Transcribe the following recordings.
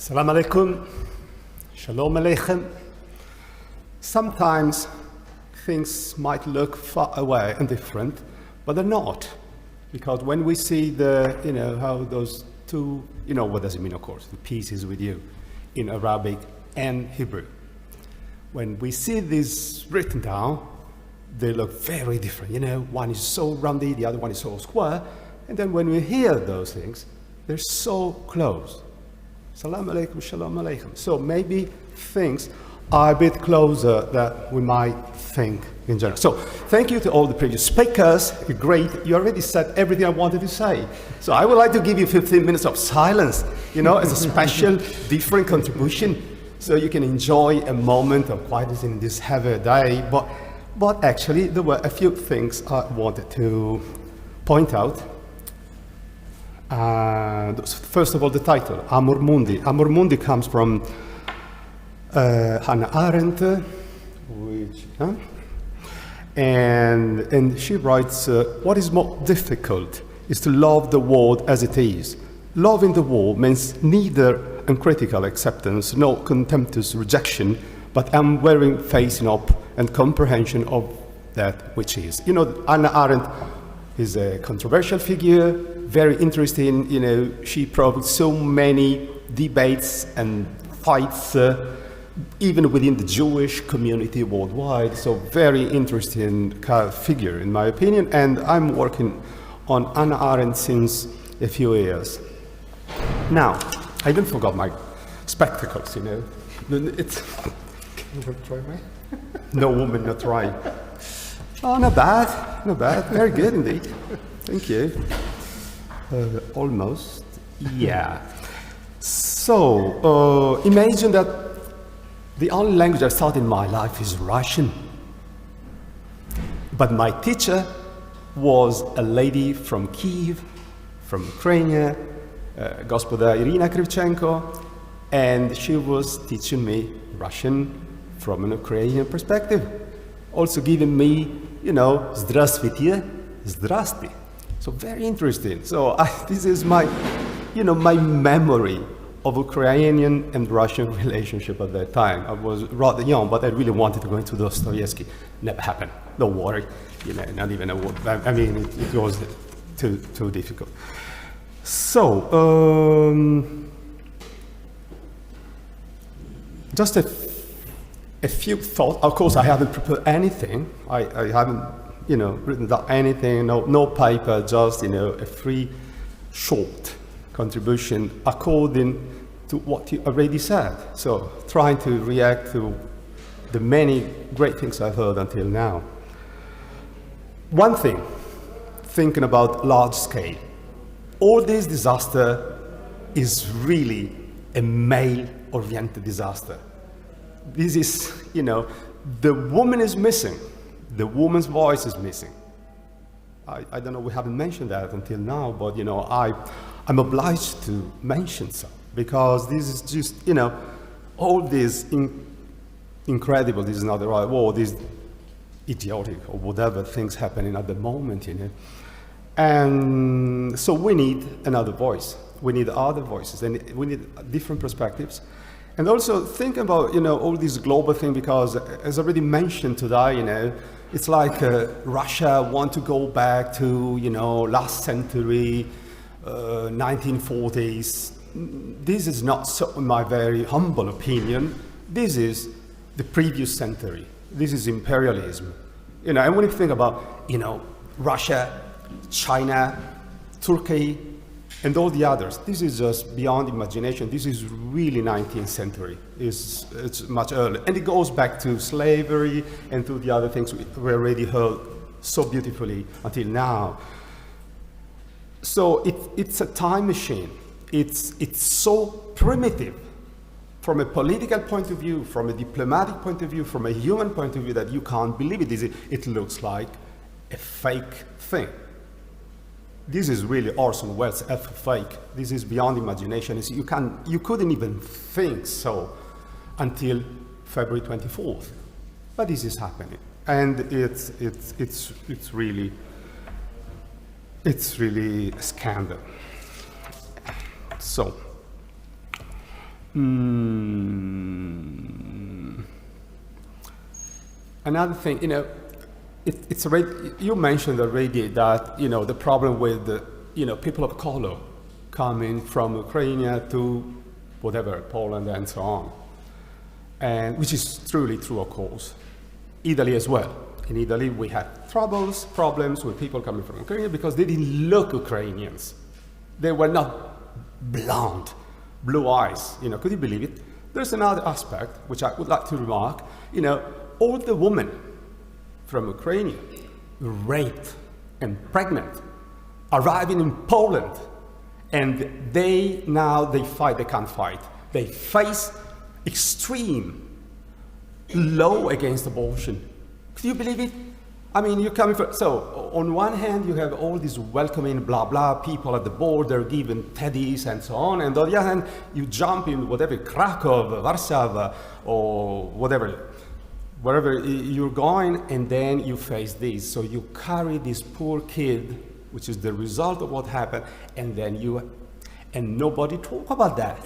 Salam alaikum, shalom aleichem. Sometimes things might look far away and different, but they're not. Because when we see how those two, what does it mean, of course, the peace is with you in Arabic and Hebrew. When we see this written down, they look very different. One is so rounded, the other one is so square. And then when we hear those things, they're so close. Salam alaikum, shalom alaikum. So maybe things are a bit closer than we might think in general. So thank you to all the previous speakers. Great. You already said everything I wanted to say. So I would like to give you 15 minutes of silence, as a special, different contribution, so you can enjoy a moment of quietness in this heavy day. But actually, there were a few things I wanted to point out. First of all, the title, Amor, Mundi. Amor, Mundi comes from Hannah Arendt, and she writes, what is more difficult is to love the world as it is. Loving the world means neither uncritical acceptance nor contemptuous rejection, but unwavering facing up and comprehension of that which is. Hannah Arendt is a controversial figure, very interesting. She provoked so many debates and fights, even within the Jewish community worldwide. So very interesting figure, in my opinion. And I'm working on Hannah Arendt since a few years. Now, I even forgot my spectacles, It's, can you try mine? No woman, not trying. Oh, not bad, not bad. Very good indeed. Thank you. Almost, yeah. So, imagine that the only language I taught in my life is Russian. But my teacher was a lady from Kiev, from Ukraine, Gospoda Irina Krivchenko, and she was teaching me Russian from an Ukrainian perspective. Also giving me, здравствуйте, здрасти. So very interesting. So this is my, my memory of Ukrainian and Russian relationship at that time. I was rather young, but I really wanted to go into Dostoevsky. Never happened. Don't worry. Not even a word. I mean, it was too difficult. So, just a few thoughts. Of course, I haven't prepared anything. I haven't, written down anything, no paper, just, a free, short contribution according to what you already said. So, trying to react to the many great things I've heard until now. One thing, thinking about large scale. All this disaster is really a male-oriented disaster. This is, the woman is missing. The woman's voice is missing. I don't know, we haven't mentioned that until now, but, I'm obliged to mention so, because this is just, all these incredible, this is not the right word, these idiotic or whatever things happening at the moment, And so we need another voice. We need other voices, and we need different perspectives. And also think about, all this global thing, because as already mentioned today, it's like Russia want to go back to, last century, 1940s. This is not so, in my very humble opinion. This is the previous century. This is imperialism. And when you think about, Russia, China, Turkey, and all the others, this is just beyond imagination. This is really 19th century. It's much earlier. And it goes back to slavery and to the other things we already heard so beautifully until now. So it's a time machine. It's so primitive from a political point of view, from a diplomatic point of view, from a human point of view, that you can't believe it. It looks like a fake thing. This is really Orson Welles' fake. This is beyond imagination. You couldn't even think so until February 24th. But this is happening, and it's really a scandal. So Another thing, it's already, you mentioned already that, the problem with the, people of color coming from Ukraine to whatever, Poland and so on. And which is truly true, of course. Italy as well. In Italy, we had problems with people coming from Ukraine because they didn't look Ukrainians. They were not blonde, blue eyes. Could you believe it? There's another aspect which I would like to remark. All the women from Ukraine, raped and pregnant, arriving in Poland, and they fight. They can't fight. They face extreme law against abortion. Could you believe it? I mean, you're coming from, so on one hand, you have all these welcoming blah, blah, people at the border giving teddies and so on, and on the other hand, you jump in whatever, Krakow, Warsaw, or whatever, wherever you're going, and then you face this. So you carry this poor kid, which is the result of what happened, and then and nobody talk about that.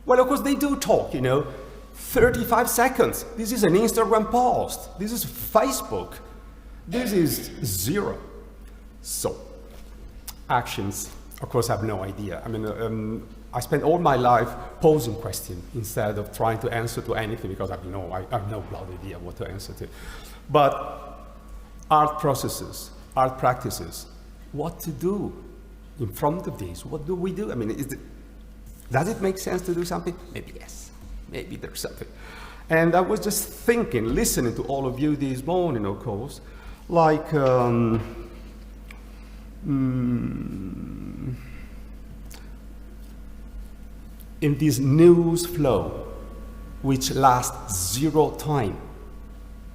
Well, of course they do talk, 35 seconds. This is an Instagram post. This is Facebook. This is zero. So, actions, of course, I have no idea. I mean, I spent all my life posing questions instead of trying to answer to anything because I have no bloody idea what to answer to. But art processes, art practices, what to do in front of this? What do we do? I mean, does it make sense to do something? Maybe yes. Maybe there's something. And I was just thinking, listening to all of you this morning, of course, like, in this news flow, which lasts zero time,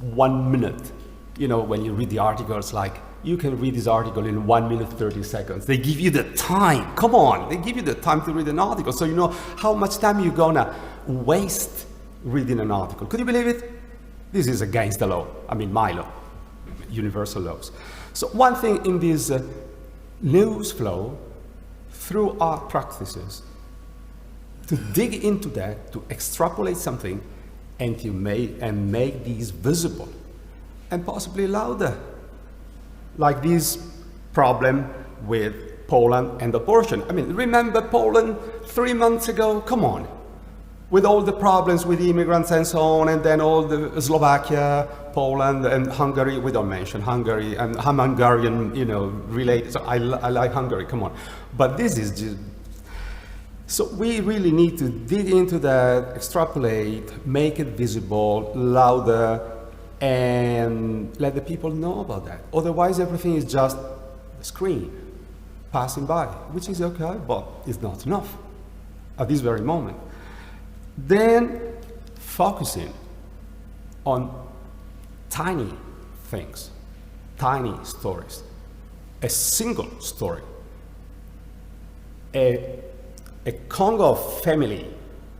1 minute. When you read the articles, like, you can read this article in 1 minute, 30 seconds. They give you the time. Come on, they give you the time to read an article, so you know how much time you're gonna waste reading an article. Could you believe it? This is against the law. I mean, my law, universal laws. So one thing in this news flow, through art practices, to dig into that, to extrapolate something, and to make these visible, and possibly louder. Like this problem with Poland and abortion. I mean, remember Poland 3 months ago? Come on. With all the problems with immigrants and so on, and then all the Slovakia, Poland, and Hungary. We don't mention Hungary, and I'm Hungarian, related. So I like Hungary, come on. But this is just... So we really need to dig into that, extrapolate, make it visible, louder, and let the people know about that. Otherwise, everything is just a screen passing by, which is okay, but it's not enough at this very moment. Then focusing on tiny things, tiny stories, a single story, a Congo family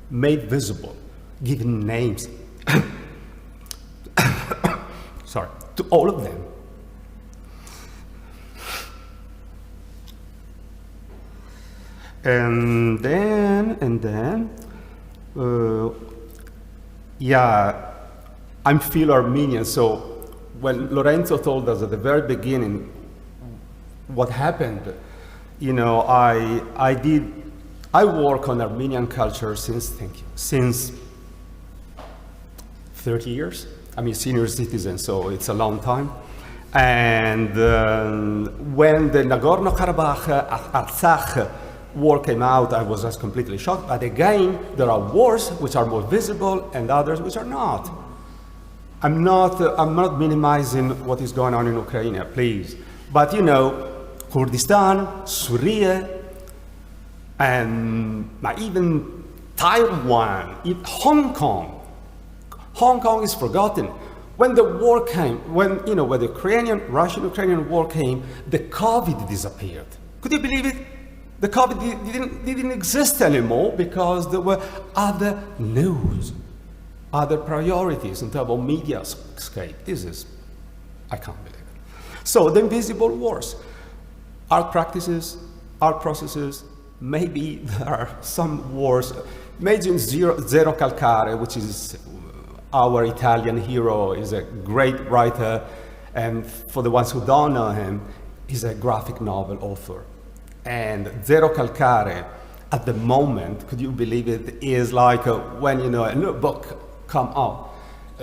made visible, given names, sorry, to all of them. And then, yeah, I'm Phil Armenian, so when Lorenzo told us at the very beginning what happened, I work on Armenian culture since 30 years. I'm a senior citizen, so it's a long time. And when the Nagorno-Karabakh, Artsakh war came out, I was just completely shocked. But again, there are wars which are more visible and others which are not. I'm not minimizing what is going on in Ukraine, please. But Kurdistan, Syria, and even Taiwan, Hong Kong. Hong Kong is forgotten. When the war came, when the Russian-Ukrainian war came, the COVID disappeared. Could you believe it? The COVID didn't exist anymore because there were other news, other priorities in terms of media scape. I can't believe it. So the invisible wars, art practices, art processes, maybe there are some wars Imagine Zero Calcare, which is our Italian hero, is a great writer, and for the ones who don't know him, he's a graphic novel author. And Zero Calcare, at the moment, could you believe it, is like when a new book come out.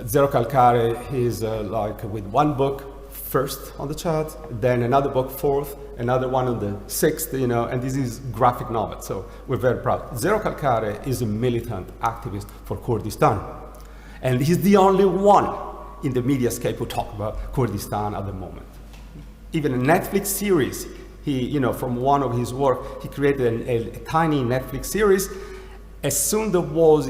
Zero Calcare is like with one book first on the chart, then another book fourth, another one on the sixth, and this is graphic novel, so we're very proud. Zero Calcare is a militant activist for Kurdistan, and he's the only one in the mediascape who talk about Kurdistan at the moment. Even a Netflix series, he, from one of his work, he created a tiny Netflix series. As soon as there was,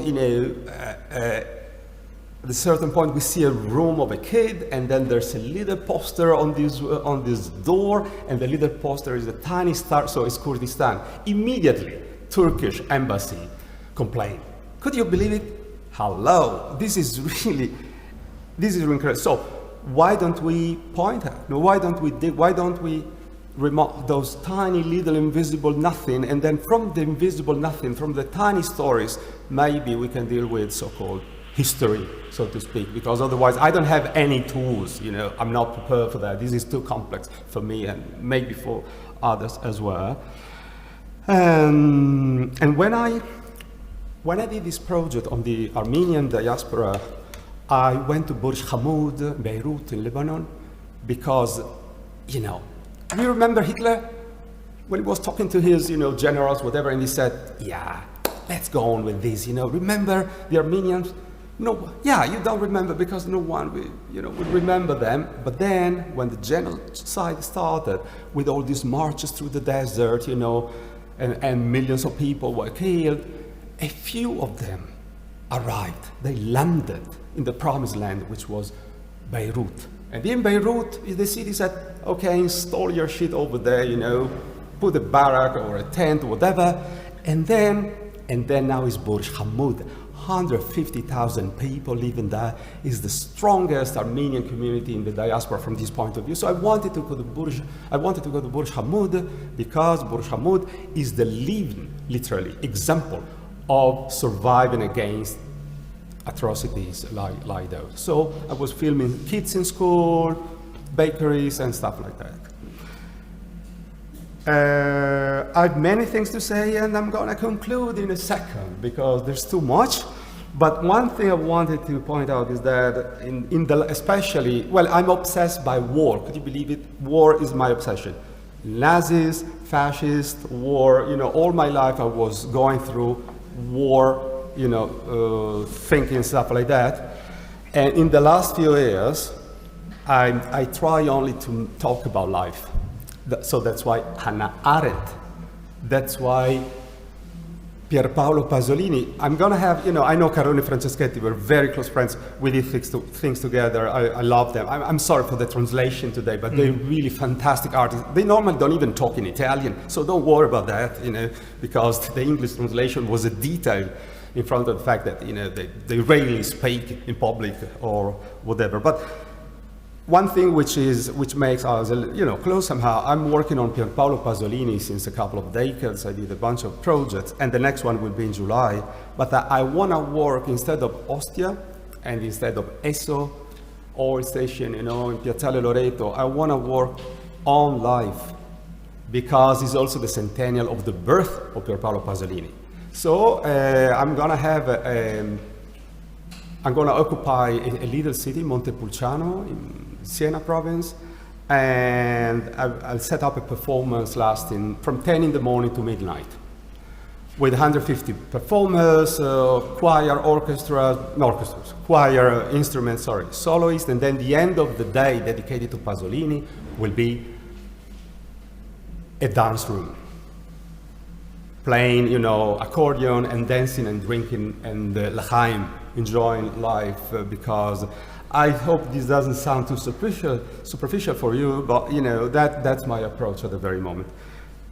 at a certain point, we see a room of a kid, and then there's a little poster on this door, and the little poster is a tiny star, so it's Kurdistan. Immediately, Turkish embassy complained. Could you believe it? Hello, this is really incredible. So why don't we point out? No, why don't we dig? Why don't we remove those tiny little invisible nothing, and then from the invisible nothing, from the tiny stories, maybe we can deal with so-called history, so to speak, because otherwise I don't have any tools, I'm not prepared for that. This is too complex for me and maybe for others as well. And when I did this project on the Armenian diaspora, I went to Burj Hamoud, Beirut in Lebanon, because, do you remember Hitler? When he was talking to his, generals, whatever, and he said, yeah, let's go on with this, remember the Armenians? No, yeah, you don't remember because no one would remember them. But then when the genocide started with all these marches through the desert, and millions of people were killed, a few of them arrived. They landed in the promised land, which was Beirut. And in Beirut, the city said, okay, install your shit over there, put a barrack or a tent, whatever. And then now is Burj Hamoud. 150,000 people living there, is the strongest Armenian community in the diaspora from this point of view. So I wanted to go to Burj Hamoud because Burj Hamoud is the living, literally, example of surviving against atrocities like those. So I was filming kids in school, bakeries, and stuff like that. I have many things to say, and I'm going to conclude in a second because there's too much. But one thing I wanted to point out is that I'm obsessed by war. Could you believe it? War is my obsession. Nazis, fascists, war. All my life I was going through war. Thinking stuff like that. And in the last few years, I try only to talk about life. So that's why Hannah Arendt, that's why Pierpaolo Pasolini. I'm going to have, I know Carone Franceschetti, we're very close friends. We did things together. I love them. I'm sorry for the translation today, but they're really fantastic artists. They normally don't even talk in Italian, so don't worry about that, because the English translation was a detail in front of the fact that, they rarely speak in public or whatever. But one thing which makes us, close somehow, I'm working on Pierpaolo Pasolini since a couple of decades. I did a bunch of projects, and the next one will be in July. But I want to work instead of Ostia and instead of Esso, oil station, in Piazzale Loreto, I want to work on life because it's also the centennial of the birth of Pierpaolo Pasolini. So I'm going to have I'm going to occupy a little city, Montepulciano, in Siena province, and I'll set up a performance lasting from 10 in the morning to midnight with 150 performers, choir, choir, instruments, soloists, and then the end of the day dedicated to Pasolini will be a dance room, playing, accordion and dancing and drinking and l'chaim, enjoying life, because I hope this doesn't sound too superficial for you, but that's my approach at the very moment.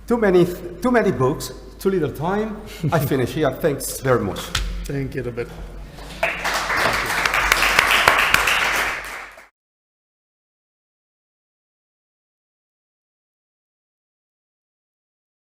Too many books, too little time. I finish here. Thanks very much. Thank you, Roberto.